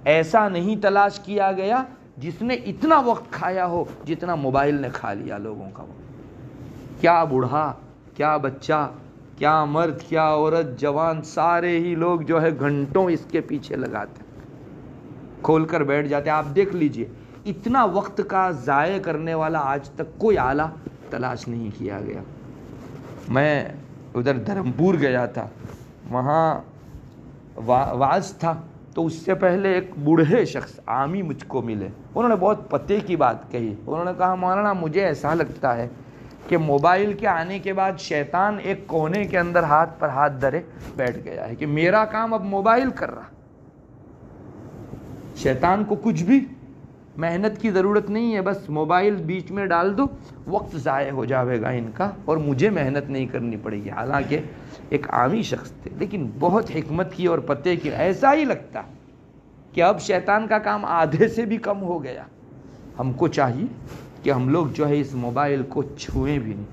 ایسا نہیں تلاش کیا گیا جس نے اتنا وقت کھایا ہو جتنا موبائل نے کھا لیا لوگوں کا وقت. کیا بوڑھا، کیا بچہ، کیا مرد، کیا عورت، جوان، سارے ہی لوگ جو ہے گھنٹوں اس کے پیچھے لگاتے ہیں، کھول کر بیٹھ جاتے ہیں. آپ دیکھ لیجئے اتنا وقت کا ضائع کرنے والا آج تک کوئی آلہ تلاش نہیں کیا گیا. میں ادھر دھرمپور گیا تھا، وہاں وعظ تھا تو اس سے پہلے ایک بوڑھے شخص عامی مجھ کو ملے. انہوں نے بہت پتے کی بات کہی. انہوں نے کہا مولانا مجھے ایسا لگتا ہے کہ موبائل کے آنے کے بعد شیطان ایک کونے کے اندر ہاتھ پر ہاتھ دھرے بیٹھ گیا ہے کہ میرا کام اب موبائل کر رہا. شیطان کو کچھ بھی محنت کی ضرورت نہیں ہے، بس موبائل بیچ میں ڈال دو، وقت ضائع ہو جاوے گا ان کا اور مجھے محنت نہیں کرنی پڑے گی. حالانکہ ایک عامی شخص تھے لیکن بہت حکمت کی اور پتے کی. ایسا ہی لگتا کہ اب شیطان کا کام آدھے سے بھی کم ہو گیا. ہم کو چاہیے کہ ہم لوگ جو ہے اس موبائل کو چھوئیں بھی نہیں.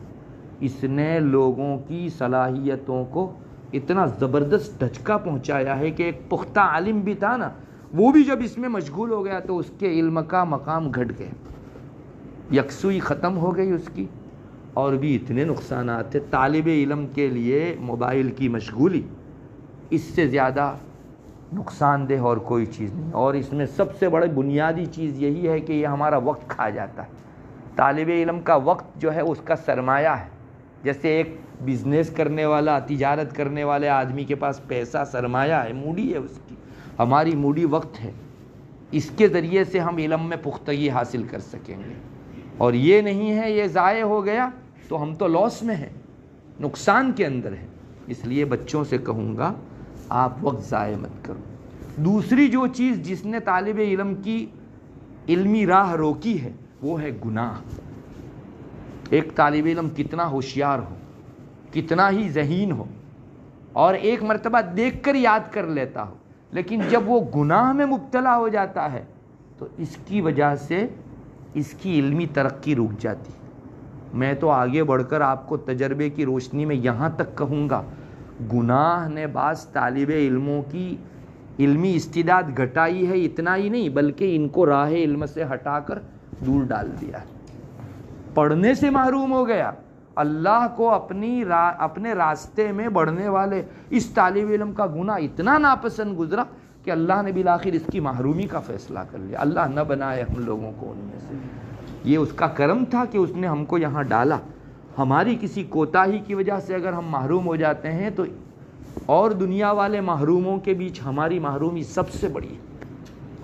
اس نے لوگوں کی صلاحیتوں کو اتنا زبردست دھچکا پہنچایا ہے کہ ایک پختہ عالم بھی تھا نا، وہ بھی جب اس میں مشغول ہو گیا تو اس کے علم کا مقام گھٹ گیا، یکسوئی ختم ہو گئی اس کی. اور بھی اتنے نقصانات ہیں. طالب علم کے لیے موبائل کی مشغولی اس سے زیادہ نقصان دہ اور کوئی چیز نہیں. اور اس میں سب سے بڑی بنیادی چیز یہی ہے کہ یہ ہمارا وقت کھا جاتا ہے. طالب علم کا وقت جو ہے اس کا سرمایہ ہے. جیسے ایک بزنس کرنے والا، تجارت کرنے والے آدمی کے پاس پیسہ سرمایہ ہے، موڑی ہے اس کی. ہماری موڑی وقت ہے. اس کے ذریعے سے ہم علم میں پختگی حاصل کر سکیں گے. اور یہ نہیں ہے یہ ضائع ہو گیا تو ہم تو لاس میں ہیں، نقصان کے اندر ہیں. اس لیے بچوں سے کہوں گا آپ وقت ضائع مت کرو. دوسری جو چیز جس نے طالب علم کی علمی راہ روکی ہے وہ ہے گناہ. ایک طالب علم کتنا ہوشیار ہو، کتنا ہی ذہین ہو، اور ایک مرتبہ دیکھ کر یاد کر لیتا ہو، لیکن جب وہ گناہ میں مبتلا ہو جاتا ہے تو اس کی وجہ سے اس کی علمی ترقی رک جاتی. میں تو آگے بڑھ کر آپ کو تجربے کی روشنی میں یہاں تک کہوں گا، گناہ نے بعض طالب علموں کی علمی استعداد گھٹائی ہے. اتنا ہی نہیں بلکہ ان کو راہ علم سے ہٹا کر دور ڈال دیا. پڑھنے سے محروم ہو گیا. اللہ کو اپنے راستے میں بڑھنے والے اس طالب علم کا گناہ اتنا ناپسند گزرا کہ اللہ نے بالآخر اس کی محرومی کا فیصلہ کر لیا. اللہ نہ بنائے ہم لوگوں کو ان میں سے. یہ اس کا کرم تھا کہ اس نے ہم کو یہاں ڈالا. ہماری کسی کوتاہی کی وجہ سے اگر ہم محروم ہو جاتے ہیں تو اور دنیا والے محروموں کے بیچ ہماری محرومی سب سے بڑی ہے.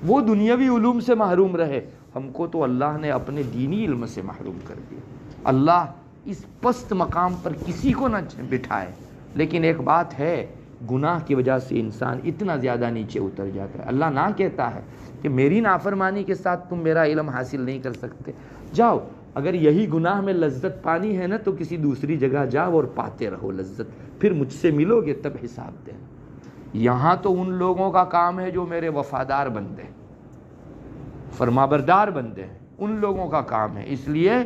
وہ دنیاوی علوم سے محروم رہے، ہم کو تو اللہ نے اپنے دینی علم سے محروم کر دیا. اللہ اس پست مقام پر کسی کو نہ بٹھائے. لیکن ایک بات ہے، گناہ کی وجہ سے انسان اتنا زیادہ نیچے اتر جاتا ہے. اللہ نہ کہتا ہے کہ میری نافرمانی کے ساتھ تم میرا علم حاصل نہیں کر سکتے. جاؤ، اگر یہی گناہ میں لذت پانی ہے نا تو کسی دوسری جگہ جاؤ اور پاتے رہو لذت، پھر مجھ سے ملو گے تب حساب دیں. یہاں تو ان لوگوں کا کام ہے جو میرے وفادار بندے، فرمانبردار بندے ہیں، ان لوگوں کا کام ہے. اس لیے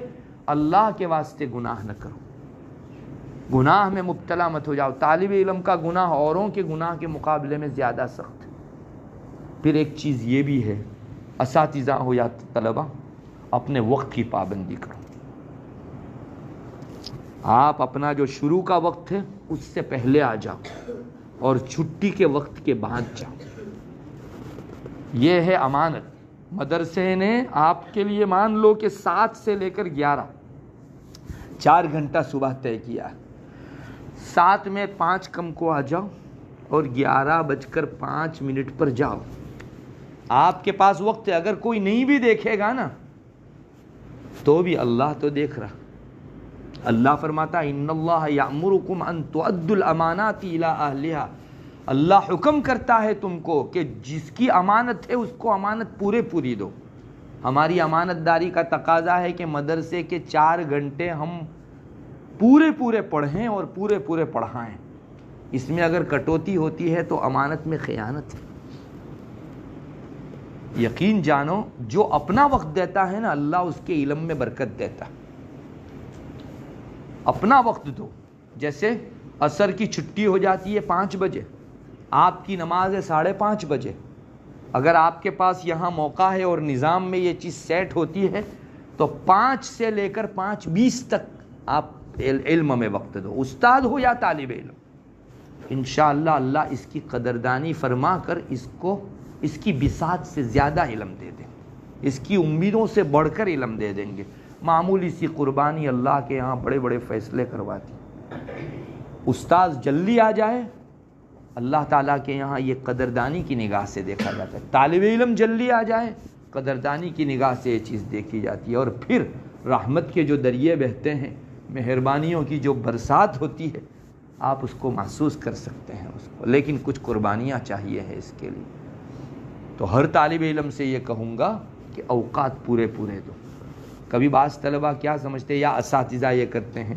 اللہ کے واسطے گناہ نہ کرو، گناہ میں مبتلا مت ہو جاؤ. طالب علم کا گناہ اوروں کے گناہ کے مقابلے میں زیادہ سخت ہے. پھر ایک چیز یہ بھی ہے، اساتذہ ہو یا طلبہ، اپنے وقت کی پابندی کرو. آپ اپنا جو شروع کا وقت ہے اس سے پہلے آ جاؤ اور چھٹی کے وقت کے بعد جاؤ. یہ ہے امانت. مدرسے نے آپ کے لیے مان لو کہ 7 سے لے کر 11 4 گھنٹہ صبح طے کیا. 7 میں 5 کم کو آ جاؤ اور 11:05 پر جاؤ. آپ کے پاس وقت ہے. اگر کوئی نہیں بھی دیکھے گا نا تو بھی اللہ تو دیکھ رہا. اللہ فرماتا ان اللہ یامرکم ان تؤدوا الامانات الی اہلها. اللہ حکم کرتا ہے تم کو کہ جس کی امانت ہے اس کو امانت پوری دو. ہماری امانت داری کا تقاضا ہے کہ مدرسے کے 4 گھنٹے ہم پورے پڑھیں اور پورے پڑھائیں. اس میں اگر کٹوتی ہوتی ہے تو امانت میں خیانت ہے. یقین جانو جو اپنا وقت دیتا ہے نا اللہ اس کے علم میں برکت دیتا. اپنا وقت دو. جیسے عصر کی چھٹی ہو جاتی ہے 5 بجے، آپ کی نماز ہے 5:30 بجے. اگر آپ کے پاس یہاں موقع ہے اور نظام میں یہ چیز سیٹ ہوتی ہے تو 5 سے لے کر 5:20 تک آپ علم میں وقت دو. استاد ہو یا طالب علم، انشاءاللہ اللہ اس کی قدردانی فرما کر اس کی بساط سے زیادہ علم دے دیں، اس کی امیدوں سے بڑھ کر علم دے دیں گے. معمولی سی قربانی اللہ کے یہاں بڑے فیصلے کرواتی. استاد جلدی آ جائے اللہ تعالیٰ کے یہاں یہ قدردانی کی نگاہ سے دیکھا جاتا ہے. طالب علم جلدی آ جائے قدردانی کی نگاہ سے یہ چیز دیکھی جاتی ہے. اور پھر رحمت کے جو دریے بہتے ہیں، مہربانیوں کی جو برسات ہوتی ہے، آپ اس کو محسوس کر سکتے ہیں اس کو. لیکن کچھ قربانیاں چاہیے ہے اس کے لیے. تو ہر طالب علم سے یہ کہوں گا کہ اوقات پورے دو. کبھی بعض طلبہ کیا سمجھتے ہیں یا اساتذہ یہ کرتے ہیں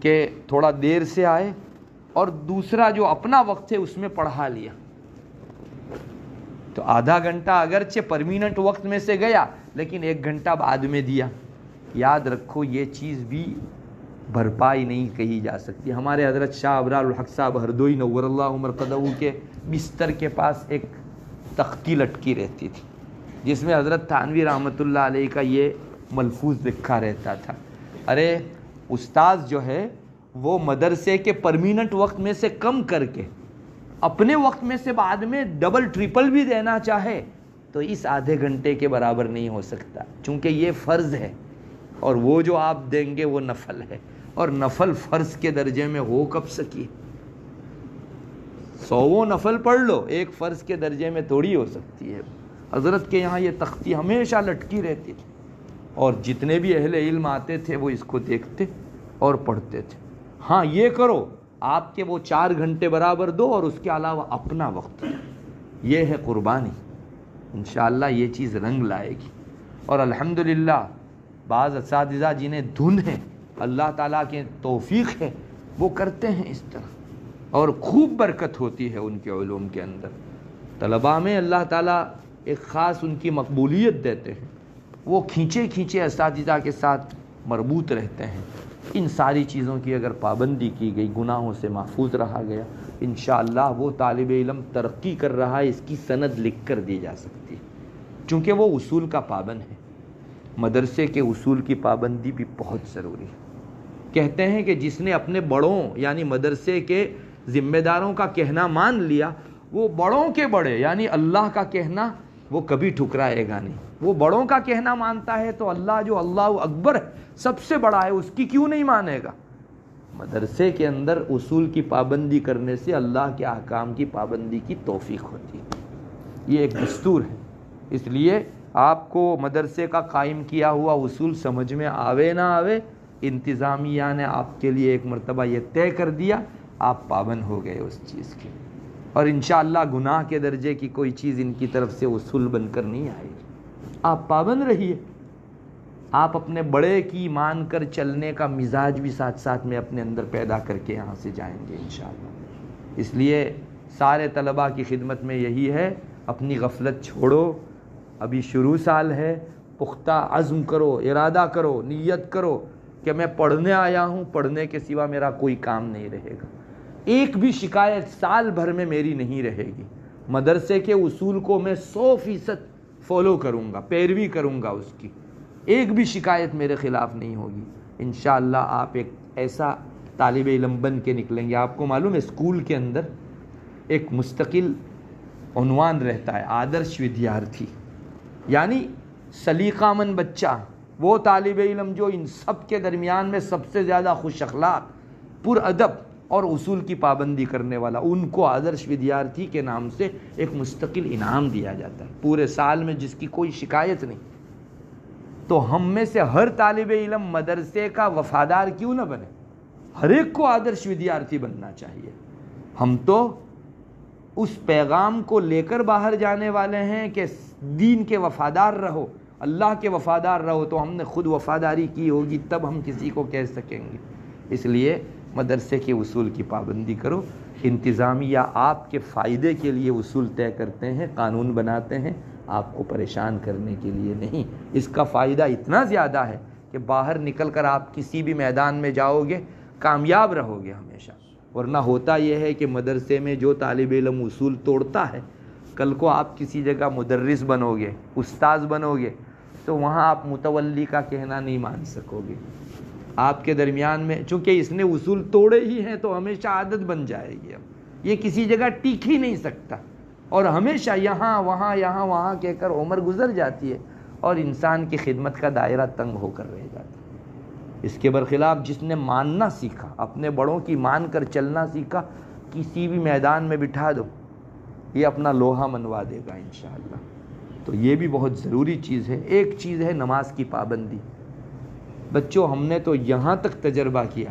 کہ تھوڑا دیر سے آئے اور دوسرا جو اپنا وقت ہے اس میں پڑھا لیا. تو آدھا گھنٹہ اگرچہ پرمیننٹ وقت میں سے گیا لیکن 1 گھنٹہ بعد میں دیا. یاد رکھو یہ چیز بھی بھرپائی نہیں کہی جا سکتی. ہمارے حضرت شاہ ابرار الحق صاحب ہردوئی نور اللہ مرقدہ کے بستر کے پاس ایک تختی لٹکی رہتی تھی جس میں حضرت تھانوی رحمۃ اللہ علیہ کا یہ ملفوظ لکھا رہتا تھا، ارے استاذ جو ہے وہ مدرسے کے پرمیننٹ وقت میں سے کم کر کے اپنے وقت میں سے بعد میں ڈبل ٹرپل بھی دینا چاہے تو اس آدھے گھنٹے کے برابر نہیں ہو سکتا، چونکہ یہ فرض ہے اور وہ جو آپ دیں گے وہ نفل ہے، اور نفل فرض کے درجے میں ہو کب سکی؟ 100 نفل پڑھ لو، ایک فرض کے درجے میں تھوڑی ہو سکتی ہے۔ حضرت کے یہاں یہ تختی ہمیشہ لٹکی رہتی تھی، اور جتنے بھی اہل علم آتے تھے وہ اس کو دیکھتے اور پڑھتے تھے۔ ہاں یہ کرو، آپ کے وہ 4 گھنٹے برابر دو اور اس کے علاوہ اپنا وقت، یہ ہے قربانی۔ انشاءاللہ یہ چیز رنگ لائے گی، اور الحمدللہ بعض اساتذہ جنہیں دھن ہے، اللہ تعالیٰ کے توفیق ہے، وہ کرتے ہیں اس طرح، اور خوب برکت ہوتی ہے ان کے علوم کے اندر۔ طلباء میں اللہ تعالیٰ ایک خاص ان کی مقبولیت دیتے ہیں، وہ کھینچے کھینچے اساتذہ کے ساتھ مربوط رہتے ہیں۔ ان ساری چیزوں کی اگر پابندی کی گئی، گناہوں سے محفوظ رہا گیا، انشاءاللہ وہ طالب علم ترقی کر رہا ہے، اس کی سند لکھ کر دی جا سکتی ہے، چونکہ وہ اصول کا پابند ہے۔ مدرسے کے اصول کی پابندی بھی بہت ضروری ہے۔ کہتے ہیں کہ جس نے اپنے بڑوں یعنی مدرسے کے ذمہ داروں کا کہنا مان لیا، وہ بڑوں کے بڑے یعنی اللہ کا کہنا وہ کبھی ٹھکرائے گا نہیں۔ وہ بڑوں کا کہنا مانتا ہے تو اللہ جو اللہ اکبر ہے، سب سے بڑا ہے، اس کی کیوں نہیں مانے گا؟ مدرسے کے اندر اصول کی پابندی کرنے سے اللہ کے احکام کی پابندی کی توفیق ہوتی ہے، یہ ایک دستور ہے۔ اس لیے آپ کو مدرسے کا قائم کیا ہوا اصول سمجھ میں آوے نہ آوے، انتظامیہ نے آپ کے لیے ایک مرتبہ یہ طے کر دیا، آپ پابند ہو گئے اس چیز کے، اور انشاءاللہ گناہ کے درجے کی کوئی چیز ان کی طرف سے اصول بن کر نہیں آئے گی۔ آپ پابند رہیے، آپ اپنے بڑے کی مان کر چلنے کا مزاج بھی ساتھ ساتھ میں اپنے اندر پیدا کر کے یہاں سے جائیں گے انشاءاللہ۔ اس لیے سارے طلباء کی خدمت میں یہی ہے، اپنی غفلت چھوڑو، ابھی شروع سال ہے، پختہ عزم کرو، ارادہ کرو، نیت کرو کہ میں پڑھنے آیا ہوں، پڑھنے کے سوا میرا کوئی کام نہیں رہے گا، ایک بھی شکایت سال بھر میں میری نہیں رہے گی، مدرسے کے اصول کو میں 100% فالو کروں گا، پیروی کروں گا اس کی، ایک بھی شکایت میرے خلاف نہیں ہوگی۔ انشاءاللہ آپ ایک ایسا طالب علم بن کے نکلیں گے۔ آپ کو معلوم ہے اسکول کے اندر ایک مستقل عنوان رہتا ہے، آدرش ودیارتھی، یعنی سلیقہ مند بچہ، وہ طالب علم جو ان سب کے درمیان میں سب سے زیادہ خوش اخلاق، پر ادب اور اصول کی پابندی کرنے والا، ان کو آدرش ودیارتھی کے نام سے ایک مستقل انعام دیا جاتا ہے، پورے سال میں جس کی کوئی شکایت نہیں۔ تو ہم میں سے ہر طالب علم مدرسے کا وفادار کیوں نہ بنے، ہر ایک کو آدرش ودیارتھی بننا چاہیے۔ ہم تو اس پیغام کو لے کر باہر جانے والے ہیں کہ دین کے وفادار رہو، اللہ کے وفادار رہو، تو ہم نے خود وفاداری کی ہوگی تب ہم کسی کو کہہ سکیں گے۔ اس لیے مدرسے کے اصول کی پابندی کرو۔ انتظامیہ آپ کے فائدے کے لیے اصول طے کرتے ہیں، قانون بناتے ہیں، آپ کو پریشان کرنے کے لیے نہیں۔ اس کا فائدہ اتنا زیادہ ہے کہ باہر نکل کر آپ کسی بھی میدان میں جاؤ گے کامیاب رہو گے ہمیشہ۔ ورنہ ہوتا یہ ہے کہ مدرسے میں جو طالب علم اصول توڑتا ہے، کل کو آپ کسی جگہ مدرس بنو گے، استاذ بنو گے، تو وہاں آپ متولی کا کہنا نہیں مان سکو گے۔ آپ کے درمیان میں چونکہ اس نے اصول توڑے ہی ہیں تو ہمیشہ عادت بن جائے گی، اب یہ کسی جگہ ٹک ہی نہیں سکتا، اور ہمیشہ یہاں وہاں کہہ کر عمر گزر جاتی ہے اور انسان کی خدمت کا دائرہ تنگ ہو کر رہ جاتا ہے۔ اس کے برخلاف جس نے ماننا سیکھا، اپنے بڑوں کی مان کر چلنا سیکھا، کسی بھی میدان میں بٹھا دو یہ اپنا لوہا منوا دے گا انشاءاللہ۔ تو یہ بھی بہت ضروری چیز ہے۔ ایک چیز ہے نماز کی پابندی۔ بچوں ہم نے تو یہاں تک تجربہ کیا،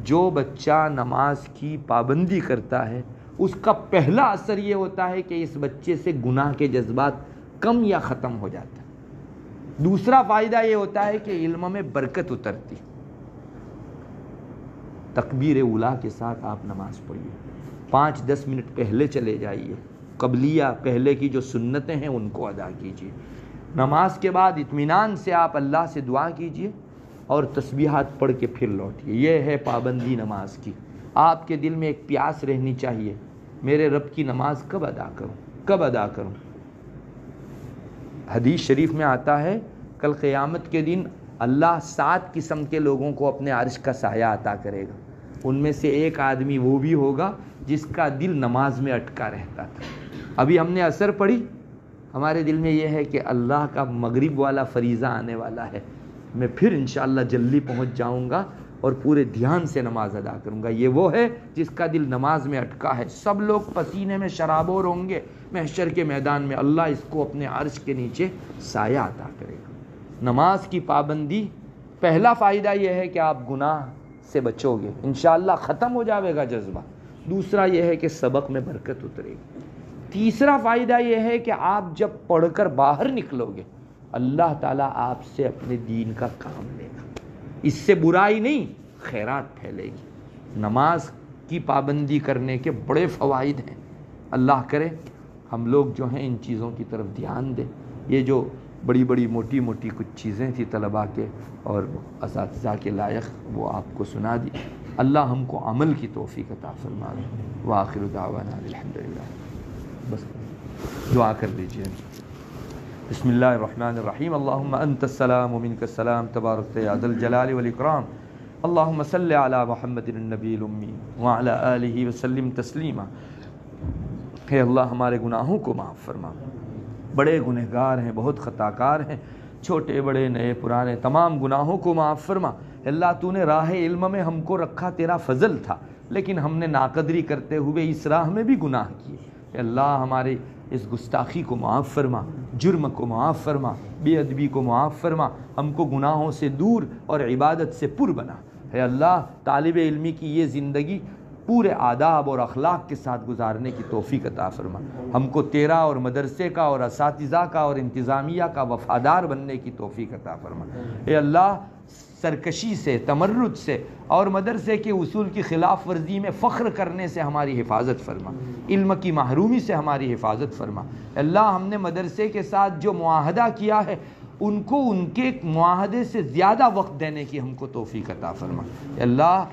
جو بچہ نماز کی پابندی کرتا ہے اس کا پہلا اثر یہ ہوتا ہے کہ اس بچے سے گناہ کے جذبات کم یا ختم ہو جاتا ہے۔ دوسرا فائدہ یہ ہوتا ہے کہ علم میں برکت اترتی۔ تکبیر اولیٰ کے ساتھ آپ نماز پڑھیے، 5-10 منٹ پہلے چلے جائیے، قبلیہ پہلے کی جو سنتیں ہیں ان کو ادا کیجیے۔ نماز کے بعد اطمینان سے آپ اللہ سے دعا کیجیے اور تسبیحات پڑھ کے پھر لوٹیے۔ یہ ہے پابندی نماز کی۔ آپ کے دل میں ایک پیاس رہنی چاہیے، میرے رب کی نماز کب ادا کروں۔ حدیث شریف میں آتا ہے کل قیامت کے دن اللہ 7 قسم کے لوگوں کو اپنے عرش کا سایہ عطا کرے گا۔ ان میں سے ایک آدمی وہ بھی ہوگا جس کا دل نماز میں اٹکا رہتا تھا. ابھی ہم نے عصر پڑھی, ہمارے دل میں یہ ہے کہ اللہ کا مغرب والا فریضہ آنے والا ہے, میں پھر انشاءاللہ جلدی پہنچ جاؤں گا اور پورے دھیان سے نماز ادا کروں گا. یہ وہ ہے جس کا دل نماز میں اٹکا ہے. سب لوگ پسینے میں شرابور ہوں گے محشر کے میدان میں, اللہ اس کو اپنے عرش کے نیچے سایہ عطا کرے گا. نماز کی پابندی, پہلا فائدہ یہ ہے کہ آپ گناہ سے بچو گے, انشاءاللہ ختم ہو جاوے گا جذبہ. دوسرا یہ ہے کہ سبق میں برکت اترے گی. تیسرا فائدہ یہ ہے کہ آپ جب پڑھ کر باہر نکلو گے اللہ تعالیٰ آپ سے اپنے دین کا کام لے گا. اس سے برائی نہیں, خیرات پھیلے گی. نماز کی پابندی کرنے کے بڑے فوائد ہیں. اللہ کرے ہم لوگ جو ہیں ان چیزوں کی طرف دھیان دیں. یہ جو بڑی بڑی موٹی موٹی کچھ چیزیں تھیں طلباء کے اور اساتذہ کے لائق, وہ آپ کو سنا دی. اللہ ہم کو عمل کی توفیق عطا فرمائے. وآخر دعوانا الحمدللہ. بس دعا کر لیجئے. بسم اللہ الرحمن الرحیم. اللہم انت السلام ومنک السلام تبارک یا ذا الجلال والاکرام. اللہم صلی علی محمد النبی الامی وعلی آلہ وسلم تسلیما. اے اللہ ہمارے گناہوں کو معاف فرما. بڑے گنہگار ہیں, بہت خطاکار ہیں, چھوٹے بڑے نئے پرانے تمام گناہوں کو معاف فرما. اللہ تو نے راہ علم میں ہم کو رکھا, تیرا فضل تھا, لیکن ہم نے ناقدری کرتے ہوئے اس راہ میں بھی گناہ کیے. اے اللہ ہمارے اس گستاخی کو معاف فرما, جرم کو معاف فرما, بے ادبی کو معاف فرما. ہم کو گناہوں سے دور اور عبادت سے پر بنا. اے اللہ طالب علمی کی یہ زندگی پورے آداب اور اخلاق کے ساتھ گزارنے کی توفیق عطا فرما. ہم کو تیرا اور مدرسے کا اور اساتذہ کا اور انتظامیہ کا وفادار بننے کی توفیق عطا فرما. اے اللہ سرکشی سے, تمرد سے اور مدرسے کے اصول کی خلاف ورزی میں فخر کرنے سے ہماری حفاظت فرما. علم کی محرومی سے ہماری حفاظت فرما. اللہ ہم نے مدرسے کے ساتھ جو معاہدہ کیا ہے ان کو ان کے معاہدے سے زیادہ وقت دینے کی ہم کو توفیق عطا فرما. اللہ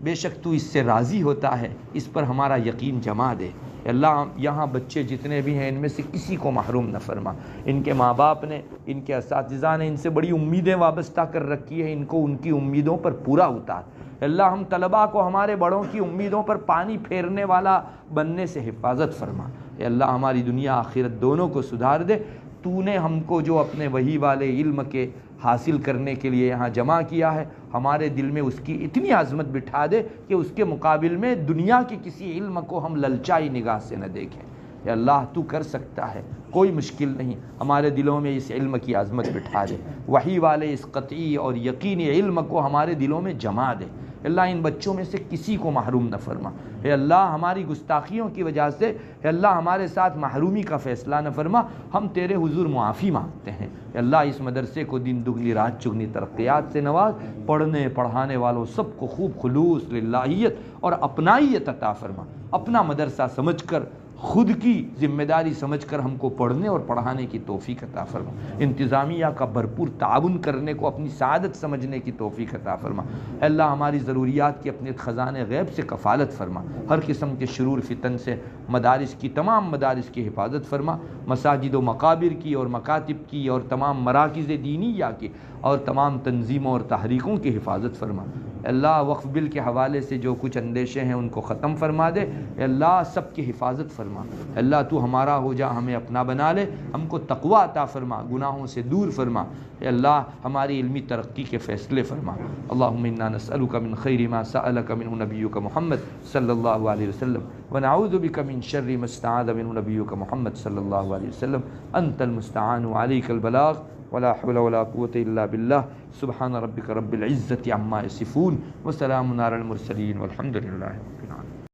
بے شک تو اس سے راضی ہوتا ہے, اس پر ہمارا یقین جما دے. اللہ یہاں بچے جتنے بھی ہیں ان میں سے کسی کو محروم نہ فرما. ان کے ماں باپ نے, ان کے اساتذہ نے ان سے بڑی امیدیں وابستہ کر رکھی ہیں, ان کو ان کی امیدوں پر پورا اتار. اللہ ہم طلباء کو ہمارے بڑوں کی امیدوں پر پانی پھیرنے والا بننے سے حفاظت فرما. اے اللہ ہماری دنیا آخرت دونوں کو سدھار دے. تو نے ہم کو جو اپنے وحی والے علم کے حاصل کرنے کے لیے یہاں جمع کیا ہے, ہمارے دل میں اس کی اتنی عظمت بٹھا دے کہ اس کے مقابل میں دنیا کے کسی علم کو ہم للچائی نگاہ سے نہ دیکھیں. اے اللہ تو کر سکتا ہے, کوئی مشکل نہیں. ہمارے دلوں میں اس علم کی عظمت بٹھا دے. وحی والے اس قطعی اور یقینی علم کو ہمارے دلوں میں جما دے. اللہ ان بچوں میں سے کسی کو محروم نہ فرما. اے اللہ ہماری گستاخیوں کی وجہ سے اے اللہ ہمارے ساتھ محرومی کا فیصلہ نہ فرما. ہم تیرے حضور معافی مانگتے ہیں. اے اللہ اس مدرسے کو دن دگنی رات چگنی ترقیات سے نواز. پڑھنے پڑھانے والوں سب کو خوب خلوص للہیت اور اپنائیت عطا فرما. اپنا مدرسہ سمجھ کر, خود کی ذمہ داری سمجھ کر ہم کو پڑھنے اور پڑھانے کی توفیق عطا فرما. انتظامیہ کا بھرپور تعاون کرنے کو اپنی سعادت سمجھنے کی توفیق عطا فرما. اے اللہ ہماری ضروریات کی اپنے خزانے غیب سے کفالت فرما. ہر قسم کے شرور فتن سے مدارس کی, تمام مدارس کی حفاظت فرما. مساجد و مقابر کی اور مکاتب کی اور تمام مراکز دینیہ کی اور تمام تنظیموں اور تحریکوں کی حفاظت فرما. اللہ وقف بل کے حوالے سے جو کچھ اندیشے ہیں ان کو ختم فرما دے. اے اللہ سب کی حفاظت فرما. اللہ تو ہمارا ہو جا, ہمیں اپنا بنا لے, ہم کو تقوی عطا فرما, گناہوں سے دور فرما. اے اللہ ہماری علمی ترقی کے فیصلے فرما. اللہم انا نسألک من خیر ما سألک منہ نبیک محمد صلی اللہ علیہ وسلم ونعوذ بک من شر ما استعاذ منہ نبیک محمد صلی اللہ علیہ وسلم. انت المستعان وعلیک البلاغ ولا حول ولا قوة الا باللہ. سبحان ربک رب العزة عما یصفون وسلام علی المرسلین والحمد للہ رب العالمین.